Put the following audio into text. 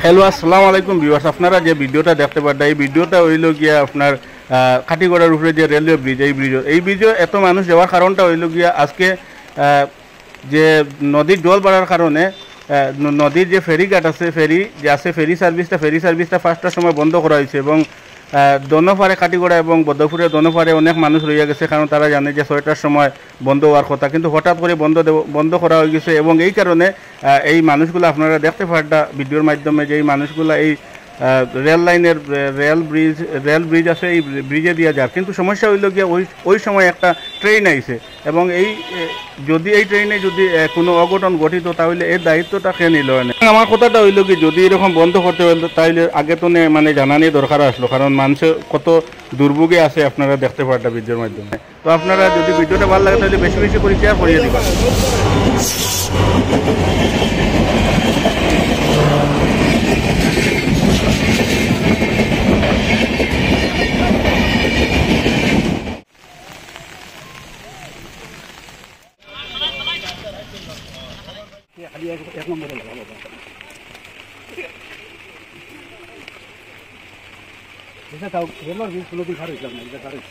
Hello আসসালামু আলাইকুম viewers, আপনারা যে ভিডিওটা দেখতে পারেন এই ভিডিওটা হইল গিয়া আপনার কাটিগড়ার উপরে যে রেলওয়ে ব্রিজ, এই ব্রিজে এত মানুষ যাওয়ার কারণটা হইল গিয়া আজকে যে নদীর জল বাড়ার কারণে নদীর যে ফেরিঘাট আছে, ফেরি সার্ভিসটা 5টার সময় বন্ধ করা হয়েছে এবং দনপাড়ে কাটিগড়া এবং বদ্ধপুরের দনপাড়ে অনেক মানুষ রয়ে গেছে, কারণ তারা জানে যে 6টার সময় বন্ধ হওয়ার কথা, কিন্তু হঠাৎ করে বন্ধ করা হয়ে গেছে। এবং এই কারণে এই মানুষগুলো আপনারা দেখতে পারেন ভিডিওর মাধ্যমে যে এই মানুষগুলো এই রেল ব্রিজ আছে, এই ব্রিজে দিয়ে যার, কিন্তু সমস্যা হইল গিয়ে ওই সময় একটা ট্রেন আইছে এবং যদি এই ট্রেনে যদি কোনো অঘটন ঘটিত তাহলে এর দায়িত্বটা কে নিল না। আমার কথাটা হইল কি, যদি এরকম বন্ধ করতে হইল তাহলে আগে তো মানে জানানি দরকার আসলো, কারণ মানুষের কত দুর্ভোগে আছে আপনারা দেখতে পারেন ভিডিওর মাধ্যমে। তো আপনারা যদি ভিডিওটা ভালো লাগে তাহলে বেশি বেশি করে শেয়ার করিয়ে দিবেন। এক নম্বরে ভালো এটা তাও রেলওয়ে কোনোদিন খারাপ হয়েছিল না, এটা খারাপ